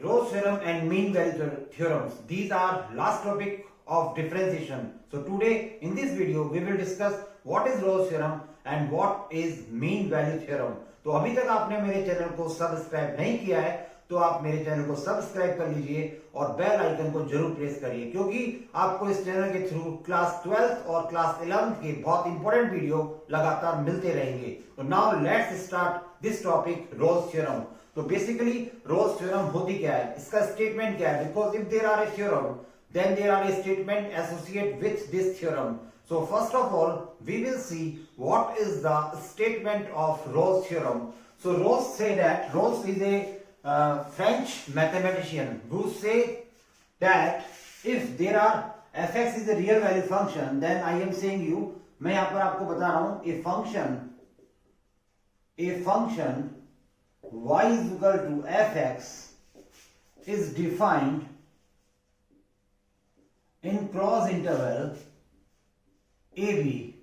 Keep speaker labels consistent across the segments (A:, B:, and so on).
A: Rolle's theorem and mean value theorems. These are last topic of differentiation. So today in this video we will discuss what is Rolle's theorem and what is mean value theorem. तो अभी तक आपने मेरे channel को subscribe नहीं किया है तो आप मेरे चैनल को सब्सक्राइब कर लीजिए और बेल आइकन को जरूर प्रेस करिए, क्योंकि आपको इस चैनल के थ्रू क्लास 12th और क्लास 11th के बहुत इंपॉर्टेंट वीडियो लगातार मिलते रहेंगे. तो now let's start this topic, Rolle's theorem. तो बेसिकली रोल्स थ्योरम होती क्या है, इसका स्टेटमेंट क्या है, because if there are a theorem then there are a statement associated with this theorem. So first of all we will see what is the statement of Rolle's theorem. So Rolle's is a French mathematician who say that if there are fx is a real value function, then I am saying you, मैं यहाँ पर आपको बता रहा हूं, a function y is equal to fx is defined in closed interval AB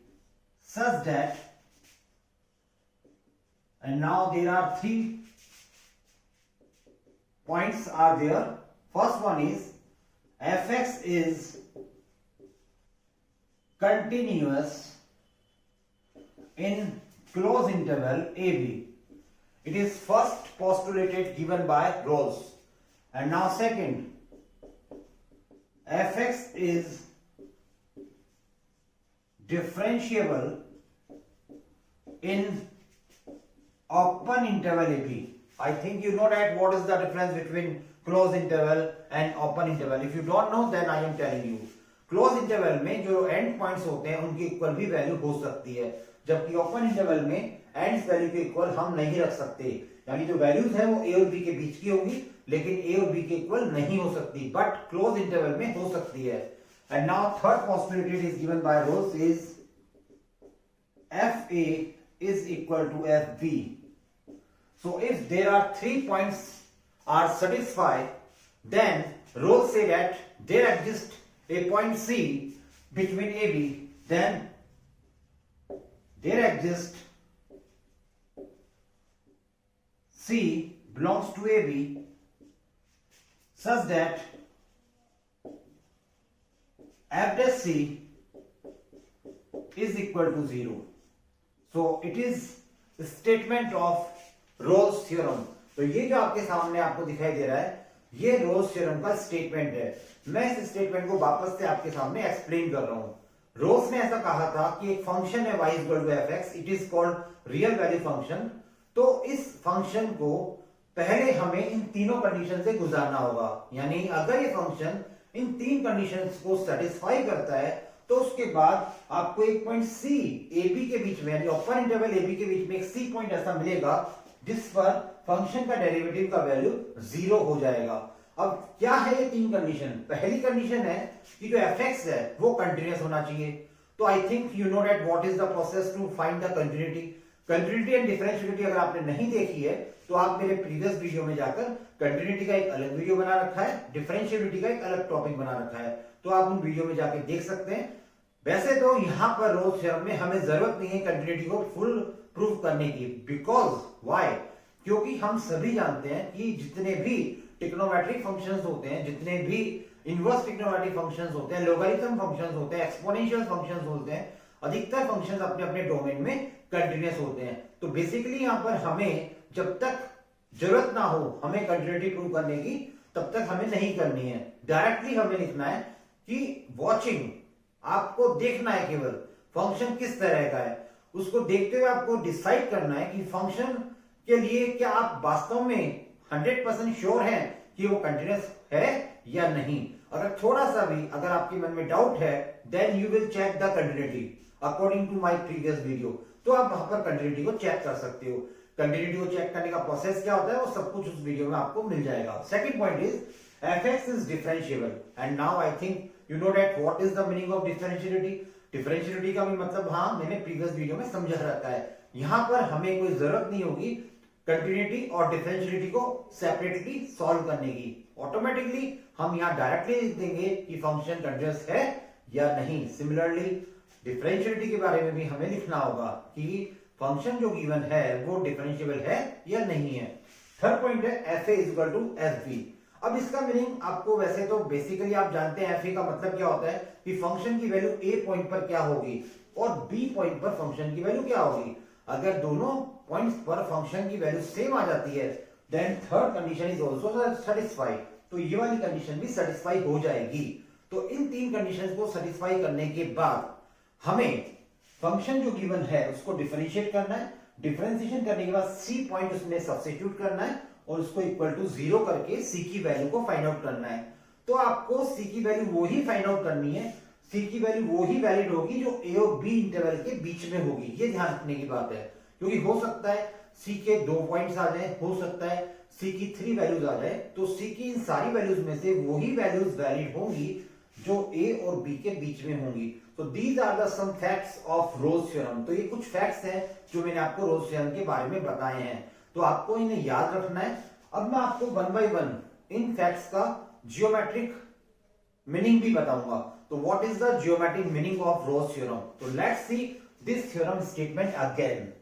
A: such that, and now there are 3 points are there. First one is fx is continuous in closed interval AB. It is first postulated given by Rolle's. And now second, fx is differentiable in open interval AB. I think you know that what is the difference between closed interval and open interval. If you don't know then I am telling you. Closed interval में जो end points होते हैं उनकी equal भी value हो सकती है, जबकि ओपन इंटरवल में एंड्स वैल्यू के इक्वल हम नहीं रख सकते. यानी जो वैल्यूज है वो ए और बी के बीच की होगी, लेकिन ए और बी के इक्वल नहीं हो सकती, बट क्लोज इंटरवल में हो सकती है. And now third possibility is given by Rolle's is fa is equal to fb. So if there are 3 points are satisfied, then Rolle's say that there exists a point C between AB, then there exists C belongs to AB such that f dash C is equal to 0. So it is the statement of Rolle's theorem. तो ये जो आपके सामने आपको दिखाई दे रहा है ये Rolle's theorem का स्टेटमेंट है. मैं इस स्टेटमेंट को वापस से आपके सामने एक्सप्लेन कर रहा हूं. रोल्स ने ऐसा कहा था कि एक फंक्शन है y equal to fx, it is called real value function. तो इस फंक्शन को पहले हमें इन तीनों कंडीशन से गुजारना होगा. यानी अगर ये फंक्शन इन 3 कंडीशंस को सेटिस्फाई करता है तो उसके बाद आपको एक पॉइंट C AB के बीच में, यानी ओपन इंटरवल AB के बीच में एक C पॉइंट ऐसा मिलेगा जिस पर फंक्शन का डेरिवेटिव का वैल्यू 0 हो जाएगा. अब क्या है ये 3 कंडीशन. पहली कंडीशन है कि जो fx है वो कंटिन्यूअस होना चाहिए. तो I think you know that what is the process to find the continuity. Continuity and differentiality अगर आपने नहीं देखी है तो आप मेरे प्रीवियस वीडियो में जाकर कंटिन्यूटी का एक अलग वीडियो बना रखा है, डिफरेंशियलिटी का एक अलग टॉपिक बना रखा है, तो आप उन वीडियो में जाकर देख सकते हैं. वैसे तो यहां पर रोल्स थ्योरम में हमें जरूरत नहीं है कंटिन्यूटी को फुल प्रूव करने की. बिकॉज व्हाई, क्योंकि हम सभी जानते हैं कि जितने भी ट्रिग्नोमेट्रिक फंक्शंस होते हैं, जितने भी इनवर्स ट्रिग्नोमेट्रिक फंक्शंस होते हैं, लोगारिथम फंक्शंस होते हैं, एक्सपोनेंशियल फंक्शंस होते हैं, अधिकतर फंक्शंस अपने अपने डोमेन में कंटिन्यूअस होते हैं. तो बेसिकली यहां पर हमें जब तक जरूरत ना हो हमें कंटिन्यूटी प्रूव करने की, तब तक हमें नहीं करनी है. डायरेक्टली हमें लिखना है कि वॉचिंग, आपको देखना है केवल फंक्शन किस तरह का है, उसको देखते हुए आपको डिसाइड करना है कि फंक्शन के लिए क्या आप वास्तव में 100% श्योर हैं कि वो कंटिन्यूअस है या नहीं. अगर थोड़ा सा भी अगर आपके मन में डाउट है then you will check the continuity according to my previous video. तो आप वहां पर कंटिन्यूटी को चेक कर सकते हो. कंटिन्यूटी को चेक करने का प्रोसेस क्या होता है वो सब कुछ उस वीडियो में आपको मिल जाएगा. Second point is fx is differentiable, and now I think you know that what is the meaning of differentiability. डिफरेंशियलिटी का भी मतलब हाँ मैंने प्रीवियस वीडियो में समझा रखा है. यहां पर हमें कोई जरूरत नहीं होगी कंटिन्यूटी और डिफरेंशियलिटी को सेपरेटली सॉल्व करने की. ऑटोमेटिकली हम यहां डायरेक्टली लिख देंगे कि फंक्शन कंटिन्यूअस है या नहीं. सिमिलरली डिफरेंशियलिटी के बारे में भी हमें लिखना होगा कि फंक्शन जो गिवन है वो डिफरेंशिएबल है या नहीं है. थर्ड पॉइंट है fa is equal to fb. अब इसका मीनिंग आपको वैसे तो बेसिकली आप जानते हैं fa का मतलब क्या होता है कि फंक्शन की वैल्यू a पॉइंट पर क्या होगी और b पॉइंट पर फंक्शन की वैल्यू क्या होगी। अगर दोनों पॉइंट्स पर फंक्शन की वैल्यू सेम आ जाती है then third condition is also satisfied, तो ये वाली कंडीशन भी सेटिस्फाई हो जाएगी। तो इन तीन कंडीशंस को सेटिस्फाई करने के बाद हमें फंक्शन जो गिवन है उसको डिफरेंशिएट करना है, डिफरेंशिएशन करने के बाद c पॉइंट उसमें सब्स्टिट्यूट करना है और उसको इक्वल टू 0 करके c की वैल्यू को फाइंड आउट करना है। तो आपको c की वैल्यू वो ही फाइंड आउट करनी है, c की वैल्यू वो ही वैलिड होगी जो a और b इंटरवल के बीच में होगी। ये ध्यान रखने की बात है, क्योंकि हो सकता है c के 2 पॉइंट्स आ जाए, हो सकता है c की 3 वैल्यूज आ जाए, तो c की इन सारी वैल्यूज में से वही वैल्यूज वैलिड होंगी जो a और b के बीच में होंगी। तो these are the some facts of Rolle's theorem. तो ये कुछ फैक्ट्स हैं जो मैंने आपको रोल्स थ्योरम के बारे में बताए हैं, तो आपको इन्हें याद रखना है। अब मैं आपको वन बाय वन इन फैक्ट्स का जियोमेट्रिक मीनिंग भी बताऊंगा। तो what is the geometric meaning of Rolle's theorem? तो let's see this theorem statement again.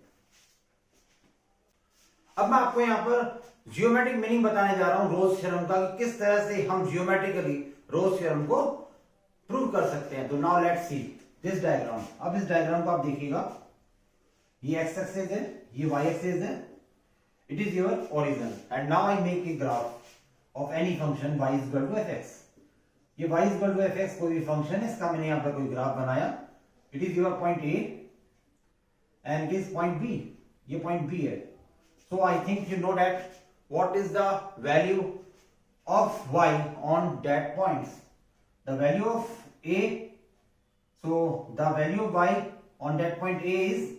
A: अब मैं आपको यहां पर जियोमेट्रिक मीनिंग बताने जा रहा हूं रोल्स थ्योरम का कि किस तरह से हम जियोमेट्रिकली रोल्स थ्योरम को प्रूव कर सकते हैं। तो now let's see this diagram. अब इस डायग्राम को आप देखिएगा, ये एक्स एक्सिस है, ये वाई एक्सिस है, it is your origin and now I make a graph of any function y is equal to fx। ये y is equal to fx कोई भी फंक्शन है, इसका मैंने यहां पर कोई ग्राफ बनाया। it is your point a and it is point b, ये point b है। so I think you know that what is the value of y on that points? the value of a, so the value of y on that point a is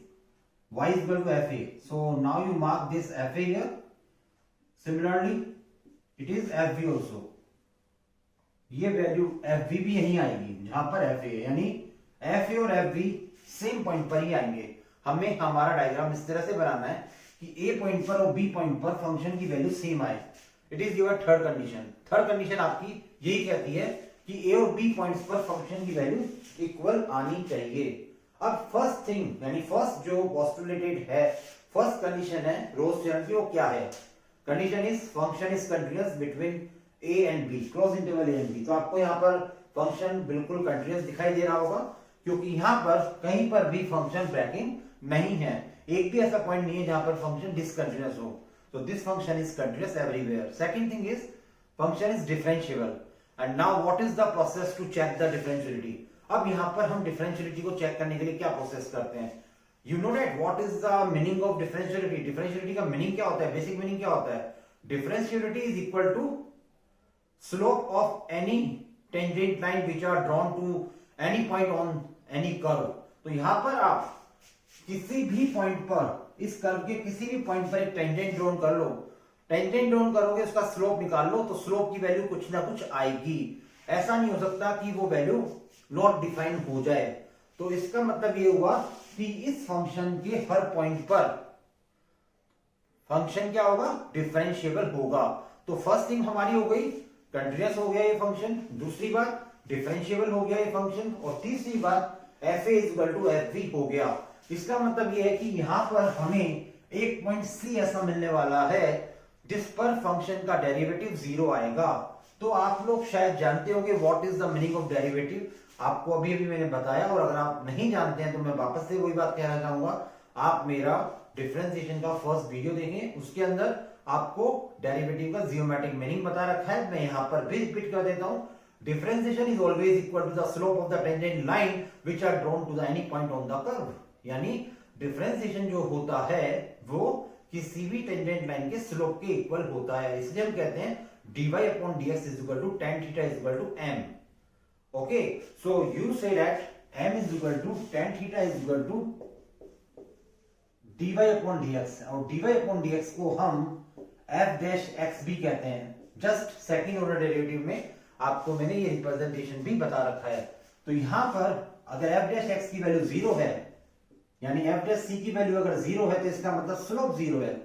A: y is equal to fa। so now you mark this fa here, similarly it is fb also। ये value fb भी यहीं आएगी जहां पर fa है, यानी fa और fb same point पर ही आएंगे। हमें हमारा डायग्राम इस तरह से बनाना है कि a पॉइंट पर और b पॉइंट पर फंक्शन की वैल्यू सेम आए। It is your third condition. Third condition आपकी यही कहती है कि a और b पॉइंट्स पर फंक्शन की वैल्यू इक्वल आनी चाहिए। अब फर्स्ट थिंग यानी फर्स्ट जो पोस्टुलेटेड है, फर्स्ट कंडीशन है रोल्स थ्योरम की, वो क्या है? Condition is function is continuous between a and b, close interval a and b। तो आपको यहाँ पर फंक्शन बिल्कुल कंटीन्यूअस दिखाई दे रहा होगा, क्योंकि यहाँ पर कहीं पर भी फंक्शन ब्रेकिंग नहीं है। एक भी ऐसा पॉइंट नहीं है जहां पर फंक्शन डिसकंटीन्यूअस हो। तो this function is continuous everywhere. Second thing is function is differentiable. And now what is the process to check the differentiability? अब यहां पर हम डिफरेंशिएबिलिटी को चेक करने के लिए क्या प्रोसेस करते हैं? You know that what is the meaning of differentiability? Differentiability का मीनिंग क्या होता है? बेसिक मीनिंग क्या होता है? Differentiability is equal to slope of any tangent line which are drawn to any point on any curve. तो यहां पर आप किसी भी पॉइंट पर, इस कर्व के किसी भी पॉइंट पर एक टेंजेंट ड्रॉन कर लो, टेंजेंट ड्रॉन करोगे, उसका स्लोप निकाल लो, तो स्लोप की वैल्यू कुछ ना कुछ आएगी। ऐसा नहीं हो सकता कि वो वैल्यू नॉट डिफाइन हो जाए। तो इसका मतलब ये हुआ कि इस फंक्शन के हर पॉइंट पर फंक्शन क्या होगा? डिफरेंशिएबल होगा। तो फर्स्ट थिंग हमारी हो गई कंटीन्यूअस हो गया ये फंक्शन, दूसरी बात डिफरेंशिएबल हो गया ये फंक्शन, और तीसरी बात fa is equal to fb हो गया। इसका मतलब ये है कि यहां पर हमें एक पॉइंट c ऐसा मिलने वाला है जिस पर फंक्शन का डेरिवेटिव 0 आएगा। तो आप लोग शायद जानते होंगे what is the meaning of derivative, आपको अभी अभी मैंने बताया। और अगर आप नहीं जानते हैं तो मैं वापस से वही बात कहना चाहूंगा, आप मेरा डिफरेंशिएशन का फर्स्ट वीडियो देखें, उसके अंदर आपको डेरिवेटिव का जियोमेट्रिक मीनिंग बता रखा है। मैं यहां पर भी रिपीट कर देता हूं, differentiation is always equal to the slope of the tangent line which are drawn to the any point on the curve. यानी डिफरेंशिएशन जो होता है वो किसी भी टेंजेंट लाइन के स्लोप के इक्वल होता है। इसलिए हम कहते हैं dy upon dx is equal to tan theta is equal to m. Okay, so you say that m is equal to tan theta is equal to dy upon dx, और dy upon dx को हम f dash x भी कहते हैं। Just second order derivative में आपको मैंने ये रिप्रेजेंटेशन भी बता रखा है। तो यहां पर अगर f dash x की वैल्यू 0 है, यानी f dash c की वैल्यू अगर 0 है तो इसका मतलब स्लोप 0 है,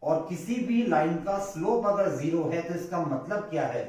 A: और किसी भी लाइन का स्लोप अगर 0 है तो इसका मतलब क्या है?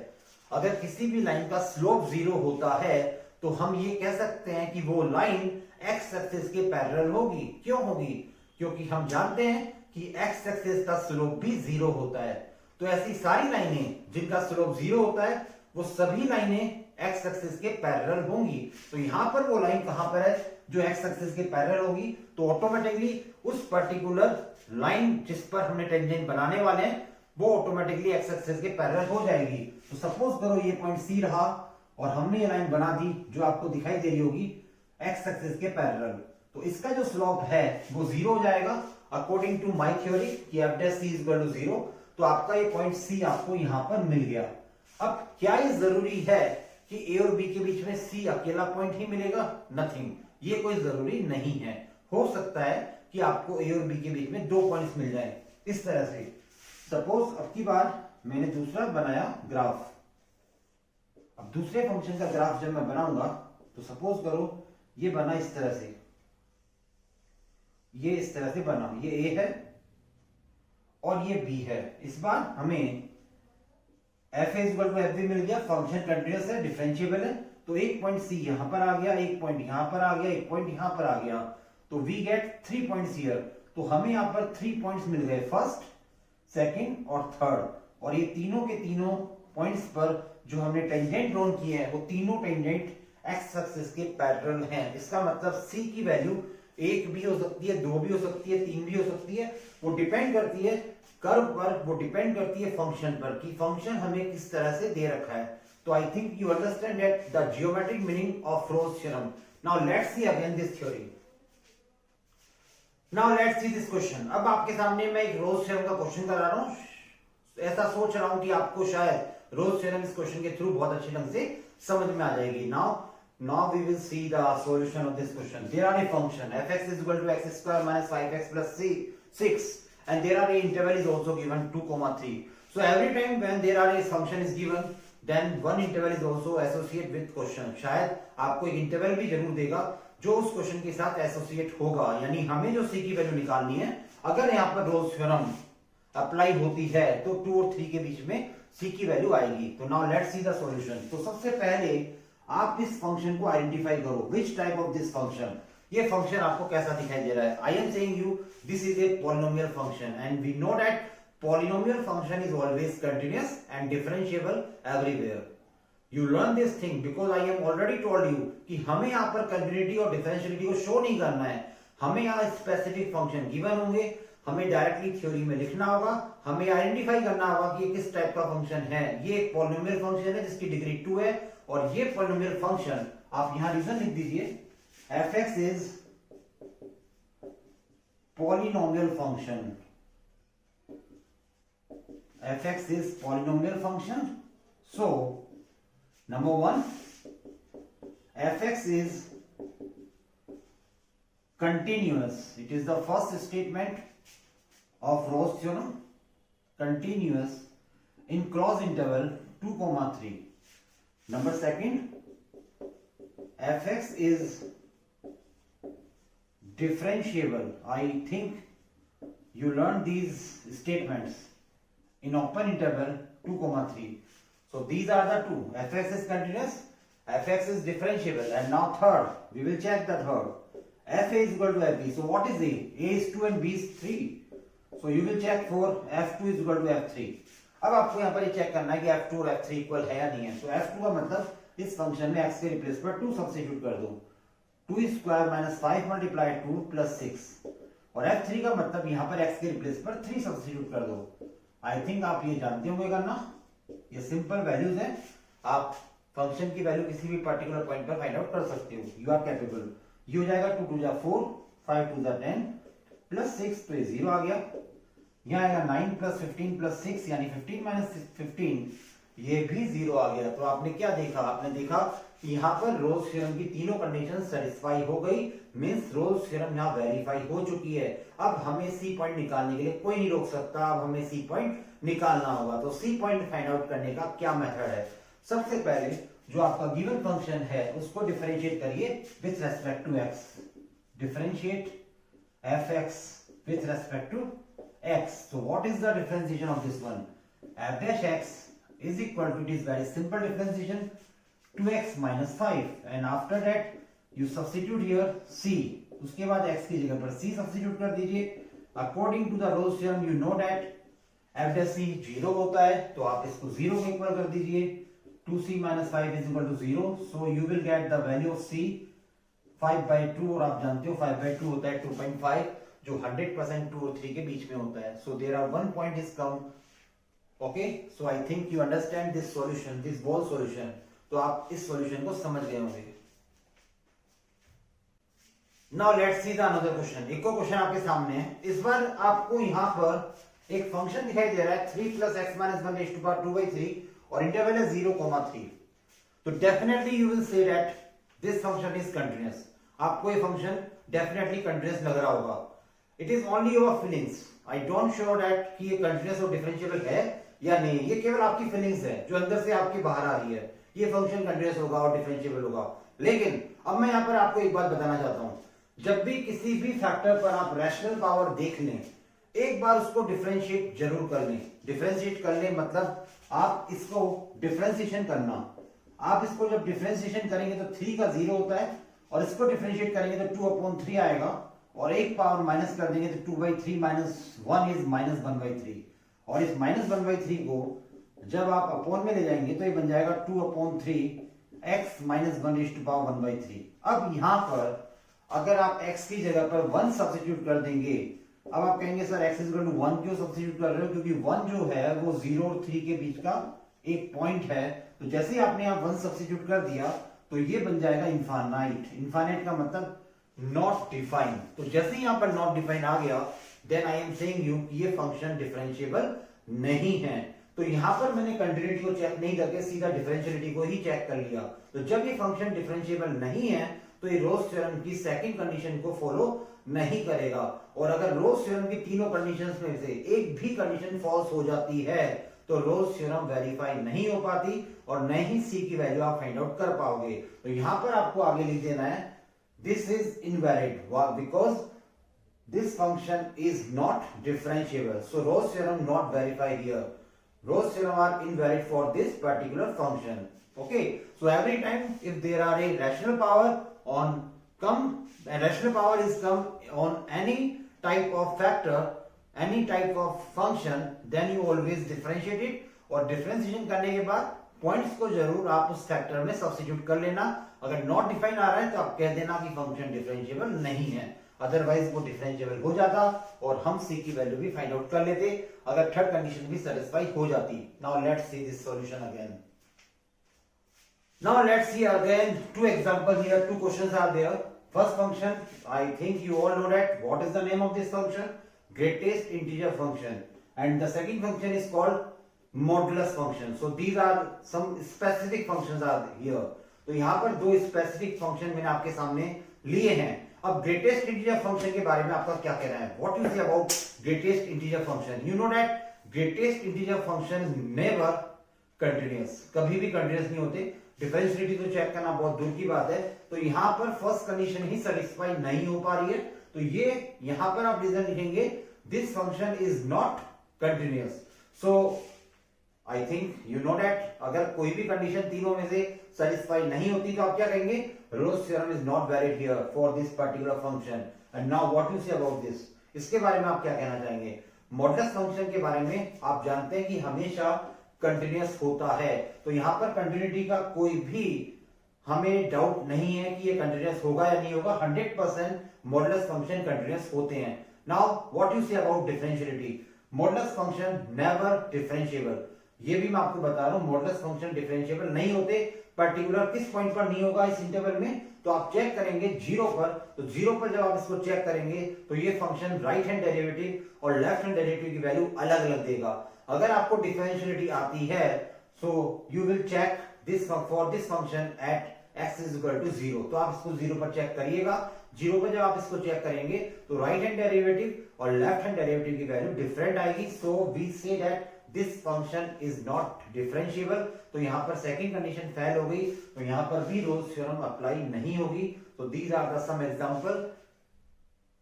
A: अगर किसी भी लाइन का स्लोप 0 होता है तो हम ये कह सकते हैं कि वो लाइन x एक्सिस के पैरेलल होगी। क्यों होगी? क्योंकि हम जानते हैं कि x एक्सिस का स्लोप भी 0 होता है। तो ऐसी सारी लाइनें जिनका स्लोप 0 होता है वो सभी लाइनें एक्स एक्सिस के पैरेलल होंगी। तो यहां पर वो लाइन कहां पर है जो एक्स एक्सिस के पैरेलल होगी, तो ऑटोमेटिकली उस पर्टिकुलर लाइन जिस पर हमने टेंजेंट बनाने वाले हैं वो ऑटोमेटिकली एक्स एक्सिस के पैरेलल हो जाएगी। तो सपोज करो ये पॉइंट सी रहा और हमने ये लाइन बना दी जो आपको दिखाई दे रही होगी एक्स एक्सिस के पैरेलल, तो इसका जो स्लोप है वो 0 हो जाएगा अकॉर्डिंग टू माय थ्योरी कि f dash c is equal to 0। तो आपका ये पॉइंट सी आपको यहां पर मिल गया। अब क्या ये जरूरी है कि ए और बी के बीच में सी अकेला पॉइंट ही मिलेगा? नथिंग, ये कोई जरूरी नहीं है। हो सकता है कि आपको ए और बी के बीच में 2 पॉइंट्स मिल जाए इस तरह से। सपोज अब की बार मैंने दूसरा बनाया ग्राफ। अब दूसरे फंक्शन का ग्राफ जब मैं बनाऊंगा तो सपोज करो ये बना इस तरह से, ये इस तरह से बना, ये ए है और ये बी है। इस बार हमें F is equal to F B मिल गया, फंक्शन कंटिन्यूअस है, डिफरेंशिएबल है। तो एक पॉइंट सी यहां पर आ गया, एक पॉइंट यहां पर आ गया, एक पॉइंट यहां पर आ गया, तो वी गेट 3 पॉइंट्स हियर। तो हमें यहां पर 3 पॉइंट्स मिल गए, फर्स्ट, सेकंड और थर्ड। और ये तीनों के तीनों पॉइंट्स पर जो हमने टेंजेंट ड्रॉन किए हैं वो तीनों टेंजेंट एक्स एक्सिस के पैरेलल हैं। इसका मतलब सी की वैल्यू 1 भी हो सकती है, 2 भी हो सकती है, 3 भी हो सकती है। वो डिपेंड करती है कर्व पर, वो डिपेंड करती है फंक्शन पर कि फंक्शन हमें किस तरह से दे रखा है। तो I think you understand that the geometric meaning of Rolle's theorem. Now let's see again this theory. Now let's see this question. अब आपके सामने मैं एक रोल्स थ्योरम का क्वेश्चन करा रहा हूं। ऐसा सोच रहा हूं कि आपको शायद रोल्स थ्योरम इस क्वेश्चन के थ्रू बहुत अच्छे ढंग से समझ में आ जाएगी। Now we will see the solution of this question. There are a function fx is equal to x square minus 5x plus 6 and there are a interval is also given 2,3. So every time when there are a function is given then one interval is also associated with question. शायद आपको एक interval भी जरूर देगा जो उस question के साथ एसोसिएट होगा, यानी हमें जो c की वैल्यू निकालनी है अगर यहाँ पर रोल्स थ्योरम अप्लाई होती है तो 2 और 3 के बीच में c की वैल्यू आएगी। तो now let's see the solution. तो सबसे पहले आप इस फंक्शन को आइडेंटिफाई करो, which type of this function. ये फंक्शन आपको कैसा दिखाई दे रहा है? I am saying you this is a polynomial function and we know that polynomial function is always continuous and differentiable everywhere. You learn this thing because I am already told you कि हमें यहाँ पर continuity और डिफरेंशियलिटी को show नहीं करना है। हमें यहाँ स्पेसिफिक फंक्शन गिवन होंगे, हमें डायरेक्टली थ्योरी में लिखना होगा, हमें आइडेंटिफाई करना होगा कि ये किस टाइप का फंक्शन है। ये एक पॉलिनोमियल फंक्शन है जिसकी डिग्री 2 है और ये पॉलिनोमियल फंक्शन, आप यहां रीजन लिख दीजिए, fx is polynomial function. fx is polynomial function. So number 1, fx is continuous. It is the first statement of Rolle's theorem. Continuous in cross interval 2,3. Number 2, fx is differentiable. I think you learned these statements in open interval 2,3. So these are the two. Fx is continuous, fx is differentiable, and now third, we will check the third. F is equal to fb. So what is A? A is 2 and B is 3. So you will check for f2 is equal to f3. अब आपको यहाँ पर ये check करना है कि f2 और f3 equal है या नहीं है। तो f2 का मतलब इस फंक्शन में x के रिप्लेस पर 2 सब्स्टिट्यूट कर दो, 2 स्क्वायर माइनस 5 मल्टीप्लाई 2 प्लस 6, और f3 का मतलब यहाँ पर x के रिप्लेस पर 3 सब्स्टिट्यूट कर दो। आई थिंक आप ये जानते होंगे करना, ये सिंपल वैल्यूज है। आप फंक्शन की वैल्यू किसी भी पर्टिकुलर पॉइंट पर फाइंड आउट कर सकते हो, यू आर कैपेबल। ये हो जाएगा 2 2 4, 5 2 10 प्लस 6, तो ये 0 आ गया। यहाँ आएगा 9 प्लस 15 प्लस 6 यानी 15 माइनस 15, ये भी 0 आ गया। तो आपने क्या देखा? आपने देखा कि यहाँ पर रोल्स थ्योरम की तीनों कंडीशन सेटिस्फाई हो गई, मींस रोल्स थ्योरम यहाँ वेरीफाई हो चुकी है। अब हमें सी पॉइंट निकालने के लिए कोई नहीं रोक सकता, अब हमें सी पॉइंट निकालना होगा। तो सी पॉइंट फाइंड आउट करने का क्या मेथड है? सबसे पहले जो आपका गिवन फंक्शन है उसको डिफरेंशिएट करिए with respect to x। Differentiate fx with respect to x. So what is the differentiation of this one? F dash x is equal to, it is very simple differentiation, 2x minus 5, and after that you substitute here c. उसके बाद x की जगह पर c substitute कर दीजिए। According to the Rolle's theorem you know that F dash C 0 होता है, तो आप इसको 0 में इक्वल कर दीजिए, 2c minus 5 is equal to 0, so you will get the value of c 5/2, और आप जानते हो 5/2 होता है 2.5, जो 100% 2 और 3 के बीच में होता है. So there are 1 point is come. Okay, so I think you understand this solution, this whole solution. तो आप इस सॉल्यूशन को समझ गए होंगे. Now let's see the another question. एक और क्वेश्चन आपके सामने है. इस बार आपको यहां पर एक फंक्शन दिखाई दे रहा है 3 + x - 1 raised to power 2/3 और इंटरवल है 0,3. तो definitely you will say that this function is continuous. आपको ये फंक्शन डेफिनेटली कंटीन्यूअस लग रहा होगा. It is only your feelings. I don't sure that कि ये कंटीन्यूअस और डिफरेंशिएबल है या नहीं. ये केवल आपकी फीलिंग्स है जो अंदर से आपके बाहर आ रही है. ये फंक्शन कंटीन्यूअस होगा और डिफरेंशिएबल होगा. लेकिन अब मैं यहां पर आपको एक बात बताना चाहता हूं. जब भी किसी भी फैक्टर पर आप रैशनल पावर देख लें, एक बार उसको डिफरेंशिएट जरूर कर लें. डिफरेंशिएट कर लें मतलब आप इसको डिफरेंशिएशन करना. आप इसको जब डिफरेंशिएशन करेंगे तो 3 का 0 होता है, और इसको डिफरेंशिएट करेंगे तो 2/3 आएगा, और एक पावर माइनस कर देंगे तो 2/3 - 1 इज -1/3. और इस -1/3 को जब आप अपॉन में ले जाएंगे तो ये बन जाएगा 2/3 x - 1 raised to power 1/3. अब यहां पर अगर आप x की जगह पर 1 सब्स्टिट्यूट कर देंगे. अब आप कहेंगे सर x = 1 क्यों सब्स्टिट्यूट कर रहे हो? क्योंकि 1 जो है वो 0 और 3 के बीच का एक पॉइंट है. तो जैसे ही आपने यहां 1 सब्स्टिट्यूट कर दिया तो ये बन जाएगा इनफाइनाइट. इनफाइनाइट का मतलब नॉट डिफाइन. तो जैसे ही यहां पर नॉट डिफाइन आ गया, then I am saying you कि ये फंक्शन डिफरेंशिएबल नहीं है. तो यहां पर मैंने कंटिन्यूटी को चेक नहीं करके सीधा डिफरेंशियलिटी को ही चेक कर लिया. तो जब ये फंक्शन डिफरेंशिएबल नहीं है तो ये रोल्स थ्योरम की सेकंड कंडीशन को फॉलो नहीं करेगा. और अगर रोल्स थ्योरम की तीनों कंडीशंस में से एक भी कंडीशन फॉल्स हो जाती है तो रोल्स थ्योरम वेरीफाई नहीं हो पाती और न ही सी की वैल्यू आप फाइंड आउट कर पाओगे. तो यहां पर आपको आगे लिख देना है this is invalid because this function is not differentiable. So Rolle's theorem not verified here. Rolle's theorem are invalid for this particular function. Okay. So every time if there are a rational power rational power is come on any type of factor, any type of function, then you always differentiate it. और differentiation करने के बाद points को जरूर आप उस factor में substitute कर लेना. अगर नॉट डिफाइन आ रहा है तो आप कह देना कि फंक्शन डिफरेंशिएबल नहीं है. अदरवाइज वो डिफरेंशिएबल हो जाता और हम c की वैल्यू भी फाइंड आउट कर लेते अगर थर्ड कंडीशन भी सेटिस्फाई हो जाती. Now let's see this solution again. Now let's see again two examples here. Two questions are there. First function, I think you all know that what is the name of this function? Greatest integer function. And the second function is called modulus function. So these are some specific functions are here. तो यहाँ पर दो specific function मैंने आपके सामने लिए हैं. अब ग्रेटेस्ट इंटीजर फंक्शन के बारे में आपका क्या कहना है? What you say about greatest integer function? You know that greatest integer function never continuous, कभी भी कंटीन्यूअस नहीं होते. डिफरेंशिएबिलिटी तो चेक करना बहुत दूर की बात है. तो यहाँ पर फर्स्ट कंडीशन ही सेटिस्फाई नहीं हो पा रही है. तो ये यहाँ पर आप रीजन लिखेंगे this function is not continuous. So I think you know that अगर कोई भी कंडीशन तीनों में से सेटिस्फाई नहीं होती तो आप क्या कहेंगे? Rolle's theorem is not valid here for this particular function. And now what you say about this? इसके बारे में आप क्या कहना चाहेंगे? मॉडुलस फंक्शन के बारे में आप जानते हैं कि हमेशा कंटीन्यूअस होता है. तो यहां पर कंटिन्यूटी का कोई भी हमें डाउट नहीं है कि ये कंटीन्यूअस होगा या नहीं होगा. 100% मॉडुलस फंक्शन कंटीन्यूअस होते हैं. Now what you say about differentiability? Modulus function never differentiable. ये भी मैं आपको बता रहा हूं मॉडुलस फंक्शन डिफरेंशिएबल नहीं होते. पर्टिकुलर किस पॉइंट पर नहीं होगा इस इंटरवल में? तो आप चेक करेंगे 0 पर. तो 0 पर जब आप इसको चेक करेंगे तो ये फंक्शन राइट हैंड डेरिवेटिव और लेफ्ट हैंड डेरिवेटिव की वैल्यू अलग अलग देगा. अगर आपको डिफरेंशिएबिलिटी आती है so you will check this for this function at x is equal to 0. तो आप इसको 0 पर चेक करिएगा. 0 पर जब आप इसको चेक करेंगे तो राइट हैंड डेरिवेटिव और लेफ्ट हैंड डेरिवेटिव की वैल्यू डिफरेंट आएगी. So we say that this function is not differentiable. तो यहां पर सेकंड कंडीशन फेल हो गई. तो यहां पर भी रोल्स थ्योरम अप्लाई नहीं होगी. तो these are the some example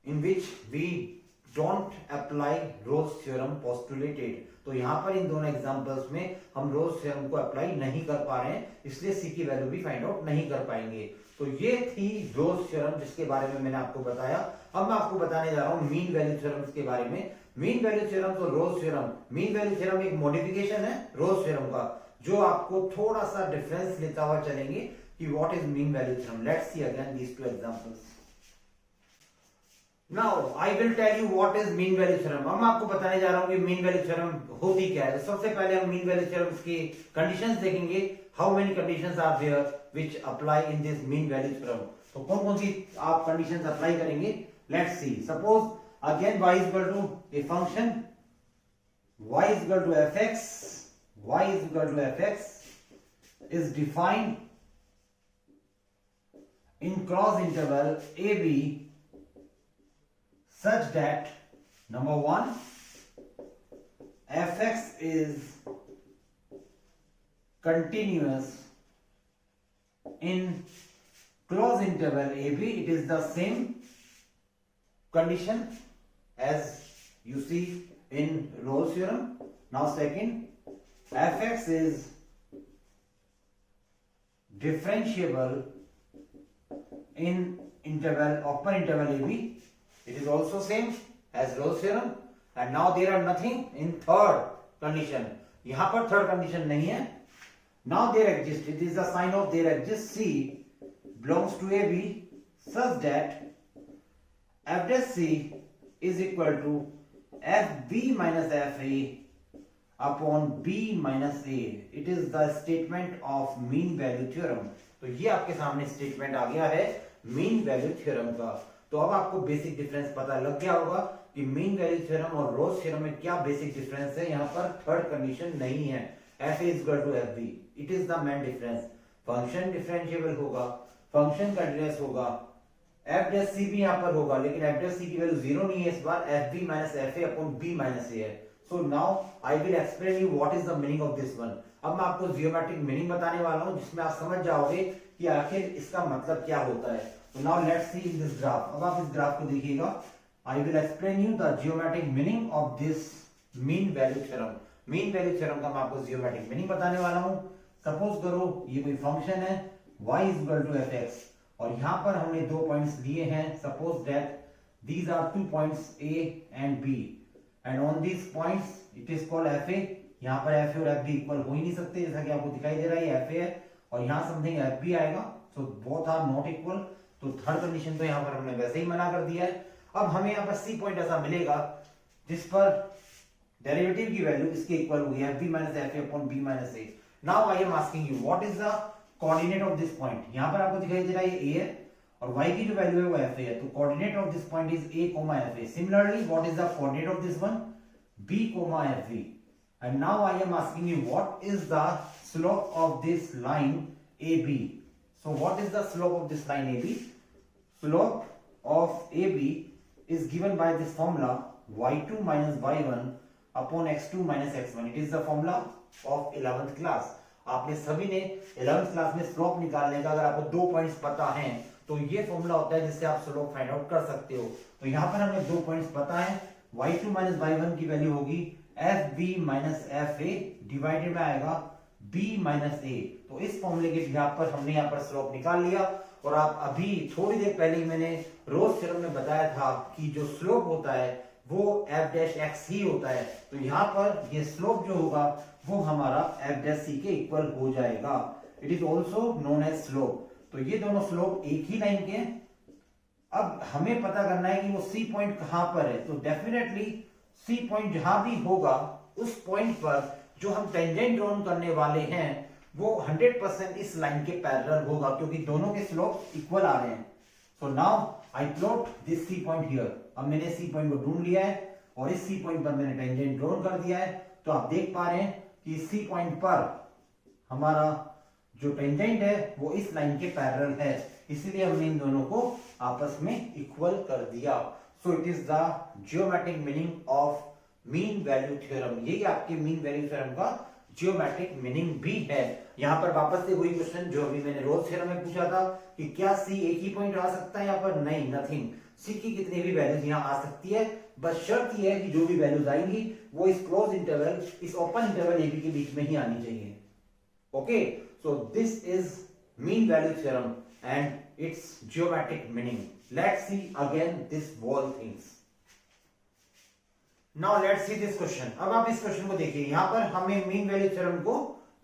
A: in which we don't apply Rolle's theorem postulated. तो यहां पर इन दोनों एग्जांपल्स में हम रोल्स थ्योरम को अप्लाई नहीं कर पा रहे हैं, इसलिए सी की वैल्यू भी फाइंड आउट नहीं कर पाएंगे. तो ये थी रोल्स थ्योरम जिसके बारे में मैंने आपको बताया. अब मैं आपको बताने जा रहा हूं मीन वैल्यू थ्योरम के बारे में. मीन वैल्यू थ्योरम तो Rolle's theorem, mean value theorem एक मॉडिफिकेशन है रोल्स थ्योरम का, जो आपको थोड़ा सा डिफरेंस लेता हुआ चलेंगे कि what is mean value theorem. Let's see again these two examples. Now I will tell you what is mean value theorem. अब मैं आपको बताने जा रहा हूं कि मीन वैल्यू थ्योरम होती क्या है। तो सबसे पहले हम मीन वैल्यू थ्योरम की कंडीशंस देखेंगे। How many conditions are there which apply in this mean value theorem. तो कौन कौन सी आप कंडीशंस अप्लाई करेंगे, let's see. Suppose again y is equal to a function, y is equal to fx, y is equal to fx is defined in cross interval ab such that number 1 fx is continuous in close interval ab. It is the same condition as you see in Rolle's theorem. Now second, fx is differentiable in interval open interval ab. It is also same as Rolle's theorem. And now there are nothing in third condition. यहाँ पर third condition नहीं है. Now there exists, it is the sign of there exists c belongs to ab such that f dash c is equal to fb minus fa upon b minus a. It is the statement of mean value theorem. तो ये आपके सामने statement आ गया है mean value theorem का। तो अब आपको बेसिक डिफरेंस पता लग गया होगा कि मीन वैल्यू थ्योरम और रोल्स थ्योरम में क्या बेसिक डिफरेंस है। यहाँ पर थर्ड कंडीशन नहीं है, fa is equal to fb. It is the main difference. Function differentiable होगा, फंक्शन कंटीन्यूअस होगा, एफ डैश सी भी यहाँ पर होगा, लेकिन एफ डैश सी की वैल्यू जीरो नहीं है इस बार, F B minus F A upon B minus A है। So now I will explain you what is the meaning of this one. अब मैं आपको जियोमेट्रिक मीनिंग बताने वाला हूँ जिसमें आप समझ जाओगे कि आखिर इसका मतलब क्या होता है। तो now let's C in this graph. अब आप इस ग्राफ को देखिएगा, आई will explain you the geometric meaning of this mean value theorem. Mean value theorem का मैं आपको जियोमेट्रिक मीनिंग बताने वाला हूँ। सपोज करो ये कोई फंक्शन है y is equal to fx और यहां पर हमने दो पॉइंट्स लिए हैं। Suppose that these are two points a and b and on these points it is called fa. यहां पर fa और fb इक्वल हो ही नहीं सकते, जैसा कि आपको दिखाई दे रहा है ये fa है और यहां समथिंग fb आएगा, so both are not equal. तो थर्ड कंडीशन तो यहां पर हमने वैसे ही मना कर दिया है। अब हमें यहां पर सी पॉइंट ऐसा मिलेगा जिस पर डेरिवेटिव की वैल्यू इसके इक्वल होगी fb minus fa upon b minus a. Now I am asking you what is the coordinate of this point. यहाँ पर आपको दिखाई दे रहा है ये a है और y की जो वैल्यू है वो fa है, तो coordinate of this point is a, fa. Similarly, what is the coordinate of this one? b, fv. And now I am asking you what is the slope of this line ab. So what is the slope of this line ab? Slope of ab is given by this formula y2 minus y1 upon x2 minus x1. It is the formula of 11th class. आपने सभी ने 11th class में slope निकालने का, अगर आपको दो points पता हैं तो ये फॉर्मूला होता है जिससे आप स्लोप फाइंड आउट कर सकते हो। तो यहाँ पर हमें दो पॉइंट्स पता है, y2 माइनस y1 की वैल्यू होगी fb माइनस fa डिवाइडेड में आएगा b माइनस a। तो इस फॉर्मूले के बिहाफ पर हमने यहाँ पर स्लोप निकाल लिया। और आप अभी थोड़ी देर पहले ही मैंने रोल्स थ्योरम में बताया था कि जो स्लोप होता है वो f डैश x ही होता है। तो यहाँ पर ये स्लोप जो होगा वो हमारा f डैश c के इक्वल हो जाएगा। It is also known as slope. तो ये दोनों स्लोप एक ही लाइन के हैं। अब हमें पता करना है कि वो सी पॉइंट कहां पर है। तो डेफिनेटली सी पॉइंट जहां भी होगा उस पॉइंट पर जो हम टेंजेंट ड्रॉन करने वाले हैं वो 100% इस लाइन के पैरेलल होगा, क्योंकि दोनों के स्लोप इक्वल आ रहे हैं। So now I plot this c point here. अब मैंने सी पॉइंट को ढूंढ लिया है और इस सी पॉइंट पर मैंने टेंजेंट ड्रॉन कर दिया है। तो आप देख पा रहे हैं कि इस सी पॉइंट पर हमारा जो टेंजेंट है वो इस लाइन के पैरेलल है, इसलिए हमने इन दोनों को आपस में इक्वल कर दिया। So it is the geometric meaning of mean value theorem. यही आपके मीन वैल्यू थ्योरम का जियोमेट्रिक मीनिंग भी है। यहां पर वापस से वही क्वेश्चन जो अभी मैंने रोल्स थ्योरम में पूछा था कि क्या सी एक ही पॉइंट आ सकता है यहाँ पर? नहीं, नथिंग। सी की कितनी भी वैल्यूज यहाँ आ सकती है, बस शर्त यह है कि जो भी वैल्यूज आएंगी वो इस क्लोज इंटरवल, इस ओपन इंटरवल ए बी के बीच में ही आनी चाहिए। Okay, so this is mean value theorem and it's geometric meaning. Let's see again this wall things. Now let's see this question. अब आप इस क्वेश्चन को देखिए, यहाँ पर हमें मीन वैल्यू थ्योरम को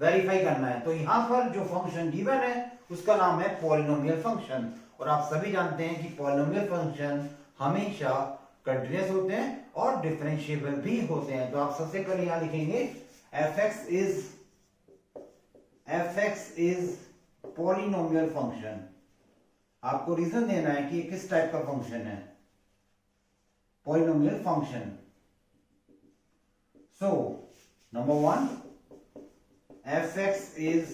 A: वेरीफाई करना है। तो यहाँ पर जो फंक्शन गिवन है उसका नाम है पॉलिनोमियल फंक्शन, और आप सभी जानते हैं कि पॉलिनोमियल फंक्शन हमेशा कंटीन्यूअस होते हैं और डिफरेंशिएबल भी होते हैं। तो आप सबसे पहले यहां लिखेंगे fx इज पॉलिनोमियल फंक्शन। आपको रीजन देना है कि किस टाइप का फंक्शन है, polynomial function. So number 1, fx is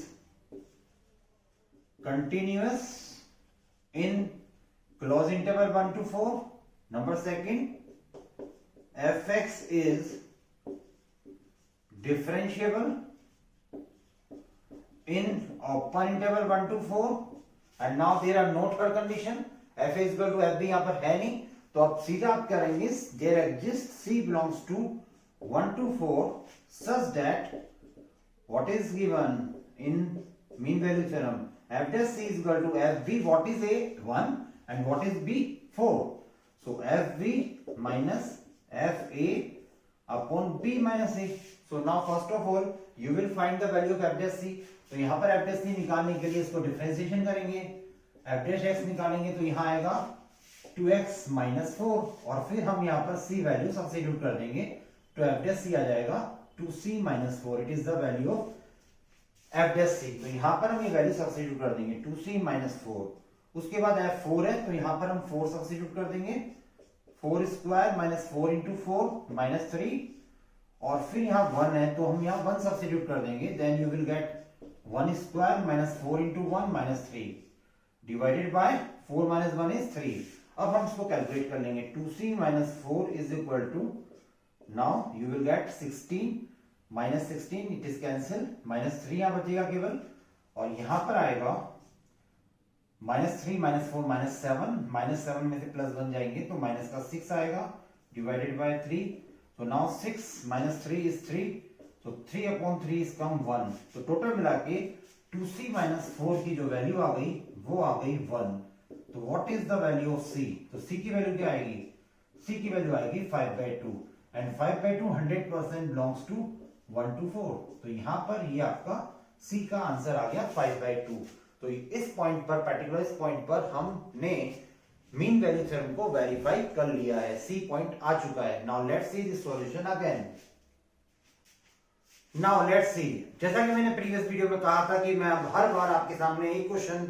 A: continuous in closed interval 1 to 4. Number 2, fx is differentiable in open interval 1 to 4. And now there are no third condition, f is equal to fb यहां पर है नहीं, तो आप सीधा आप करेंगे there exists c belongs to 1 to 4 such that what is given in mean value theorem, f dash c is equal to fb, what is a 1 and what is b 4. So fb minus fa upon b minus a. So now first of all you will find the value of f dash c. तो यहाँ पर f dash c निकालने के लिए इसको differentiation करेंगे, f dash x निकालेंगे तो यहाँ आएगा 2x minus 4, और फिर हम यहाँ पर c वैल्यू सब्स्टिट्यूट कर देंगे तो f dash c आ जाएगा 2c minus 4. It is the value of f dash c. तो यहाँ पर हम ये वैल्यू सब्स्टिट्यूट कर देंगे 2c minus 4. उसके बाद f4 है तो यहाँ पर हम 4 सब्स्टिट्यूट कर देंगे, 4 स्क्वायर माइनस 4 इंटू 4 माइनस 3, और फिर यहाँ 1 है तो हम यहाँ 1 सब्स्टिट्यूट कर देंगे, then you will get 1 square minus 4 into 1 minus 3 divided by 4 minus 1 is 3. अब हम इसको कैलकुलेट कर लेंगे, 2c minus 4 is equal to, now you will get 16 minus 16 it is cancel, minus 3 यहाँ बचेगा केवल, और यहाँ पर आएगा माइनस 3 माइनस 4 माइनस 7, माइनस 7 में से प्लस 1 जाएंगे तो माइनस का 6 आएगा डिवाइडेड बाय 3. तो नाउ 6 माइनस 3 इज 3, तो 3 अपॉन 3 इज कम 1. तो टोटल मिला के 2c माइनस 4 की जो वैल्यू आ गई वो आ गई 1. तो what is the value of c? तो c की वैल्यू क्या आएगी? c की वैल्यू आएगी 5/2, एंड 5/2 100% बिलोंग्स टू 1 to 4. तो यहां पर ये आपका c का आंसर आ गया 5/2. तो इस पॉइंट पर, पर्टिकुलर इस पॉइंट पर हमने मीन वैल्यू थ्योरम को वेरीफाई कर लिया है, c पॉइंट आ चुका है. Now let's see the solution again. Now let's सी, जैसा कि मैंने प्रीवियस वीडियो में कहा था कि मैं अब हर बार आपके सामने एक क्वेश्चन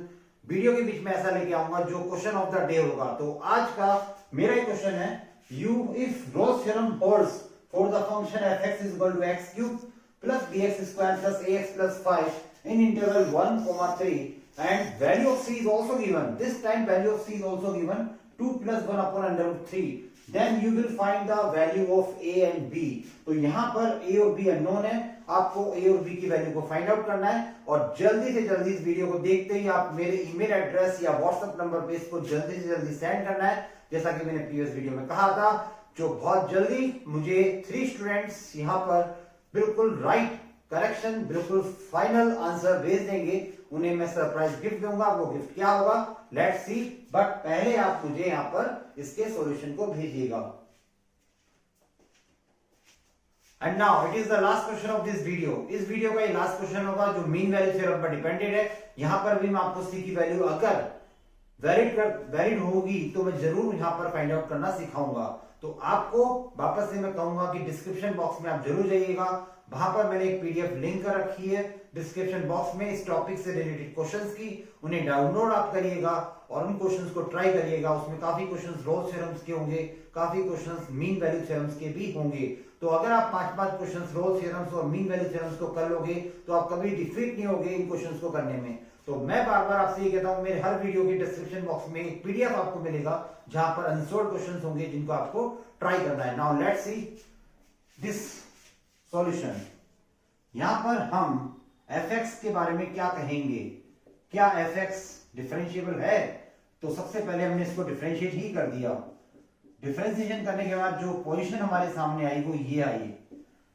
A: वीडियो के बीच में ऐसा लेके आऊंगा जो क्वेश्चन ऑफ द डे होगा. तो आज का मेरा एक क्वेश्चन है, you if Rolle's theorem holds for the function fx is equal to x cube plus bx square plus ax plus 5 in interval 1, 3, and value of c is also given. This time value of c is also given 2 plus 1 upon under root 3. Then you will find the value of a and b. तो यहाँ पर a और b unknown है, आपको a और b की value को find out करना है, और जल्दी से जल्दी इस वीडियो को देखते ही आप मेरे ईमेल एड्रेस या व्हाट्सएप नंबर पे इसको जल्दी से जल्दी सेंड करना है, जैसा कि मैंने प्रीवियस वीडियो में कहा था. जो बहुत जल्दी मुझे 3 स्टूडेंट्स यहाँ पर बिल्कुल राइट करेक्शन, बिल्कुल फाइनल आंसर भेज देंगे, उन्हें मैं सरप्राइज गिफ्ट दूंगा. वो गिफ्ट क्या होगा लेट्स सी, बट पहले आप मुझे यहाँ पर इसके सॉल्यूशन को भेजिएगा. And now it is the last question of this video. इस वीडियो का ये लास्ट क्वेश्चन होगा जो मीन वैल्यू थ्योरम पर डिपेंडेड है. यहां पर भी मैं आपको सी की वैल्यू अगर वैलिड होगी तो मैं जरूर यहां पर फाइंड आउट करना सिखाऊंगा. तो आपको वापस से मैं कहूंगा कि डिस्क्रिप्शन बॉक्स में आप जरूर जाइएगा, वहां पर मैंने एक पीडीएफ लिंक कर रखी है डिस्क्रिप्शन बॉक्स में इस टॉपिक से रिलेटेड क्वेश्चंस की. उन्हें डाउनलोड आप करिएगा और उन क्वेश्चंस को ट्राई करिएगा. उसमें काफी क्वेश्चंस रोल्स थ्योरम्स के होंगे, काफी क्वेश्चंस मीन वैल्यू थ्योरम्स के भी होंगे. तो अगर आप 5 क्वेश्चंस रोल्स थ्योरम्स और मीन वैल्यू थ्योरम्स को कर लोगे तो आप कभी डिफीट नहीं होगे इन क्वेश्चंस को करने में. तो मैं बार बार आपसे ये कहता हूं, मेरे हर वीडियो के डिस्क्रिप्शन बॉक्स में एक पीडीएफ आपको मिलेगा जहां पर अनसोल्ड क्वेश्चंस होंगे जिनको आपको ट्राई करना है. Now let's see this solution. यहां पर हम fx के बारे में क्या कहेंगे, क्या fx डिफरेंशिएबल है? तो सबसे पहले हमने इसको डिफरेंशिएट ही कर दिया. डिफरेंशिएशन करने के बाद जो पोजीशन हमारे सामने आई वो ये आई.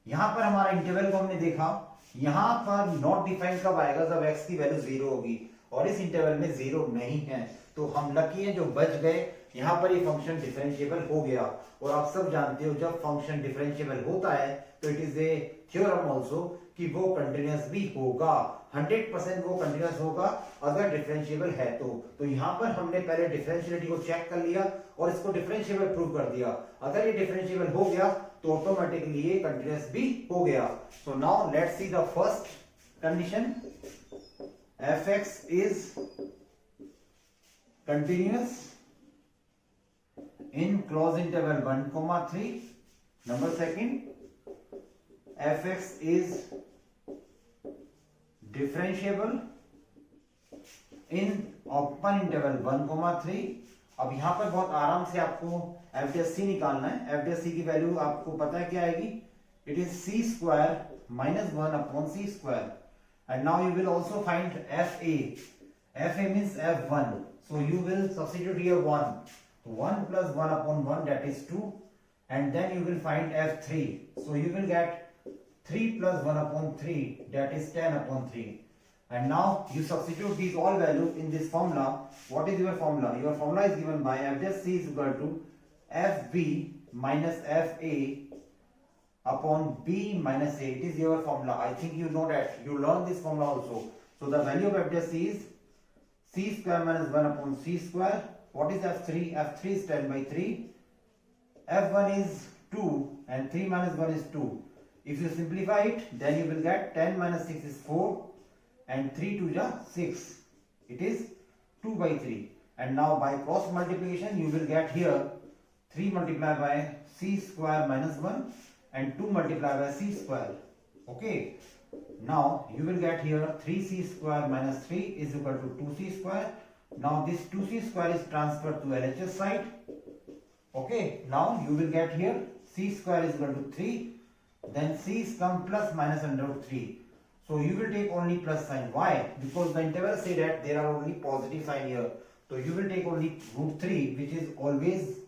A: यहां पर हमारा इंटरवल को हमने देखा, यहां पर नॉट डिफाइंड कब आएगा, जब x की वैल्यू 0 होगी. और इस इंटरवल में 0 नहीं है, तो हम लकी हैं जो बच गए। यहाँ पर ये फंक्शन डिफरेंशिएबल हो गया। और आप सब जानते हो जब फंक्शन डिफरेंशिएबल होता है तो it is a theorem also कि वो कंटिन्यूअस भी होगा, 100% वो कंटिन्यूअस होगा अगर डिफरेंशिएबल है तो यहाँ पर हमने पहले डिफरेंशियलिटी को चेक कर लिया और इसको डिफरेंशिएबल प्रूव कर दिया। अगर ये डिफरेंशिएबल हो गया तो ऑटोमेटिकली ये कंटिन्यूअस भी हो गया। So now let's see the first condition, fx is continuous in closed interval 1, 3. Number second, fx is differentiable in open interval 1, 3. अब यहां पर बहुत आराम से आपको FDSC निकालना है। FDSC की वैल्यू आपको पता है क्या आएगी, it is c square minus 1 upon c square. And now you will also find FA. FA means F1. So you will substitute here 1. 1 plus 1 upon 1, that is 2. And then you will find F3. So you will get 3 plus 1 upon 3, that is 10 upon 3. And now you substitute these all values in this formula. What is your formula? Your formula is given by FC is equal to FB minus FA upon B minus A. It is your formula. I think you know that. You learned this formula also. So the value of FDSC is c square minus 1 upon c square. What is F3? F3 is 10 by 3. F1 is 2 and 3 minus 1 is 2. If you simplify it, then you will get 10 minus 6 is 4 and 3 to the 6. It is 2 by 3. And now by cross multiplication, you will get here 3 multiplied by c square minus 1 and 2 multiplied by c square. Okay. Now you will get here 3c square minus 3 is equal to 2c square. Now this 2c square is transferred to LHS side. Okay. Now you will get here c square is equal to 3. Then c is come plus minus under root 3. So you will take only plus sign. Why? Because the interval say that there are only positive sign here. So you will take only root 3 which is always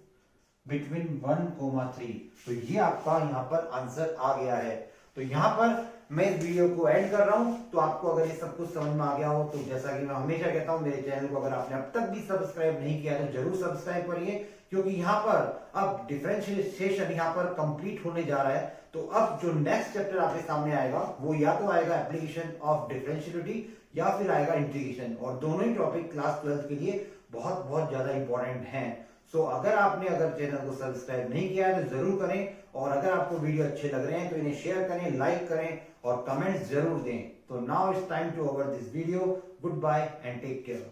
A: between 1, 3. तो ये आपका यहाँ पर answer आ गया है। तो यहाँ पर मैं इस वीडियो को एंड कर रहा हूँ। तो आपको अगर ये सब कुछ समझ में आ गया हो तो जैसा कि मैं हमेशा कहता हूँ, मेरे चैनल को अगर आपने अब तक भी सब्सक्राइब नहीं किया तो जरूर सब्सक्राइब करिए, क्योंकि यहाँ पर अब डिफरेंशिएशन यहाँ पर कंप्लीट होने जा रहा है। तो अब जो नेक्स्ट चैप्टर आपके सामने आएगा वो या तो आएगा एप्लीकेशन ऑफ डिफरेंशियलिटी या फिर आएगा इंटीग्रेशन, और दोनों ही टॉपिक क्लास 12 के लिए बहुत बहुत ज्यादा इंपॉर्टेंट हैं। सो अगर आपने चैनल को सब्सक्राइब नहीं किया है तो जरूर करें, और अगर आपको वीडियो अच्छे लग रहे हैं तो इन्हें शेयर करें, लाइक करें और कमेंट्स जरूर दें। तो now it's time to over this video. Goodbye and take care.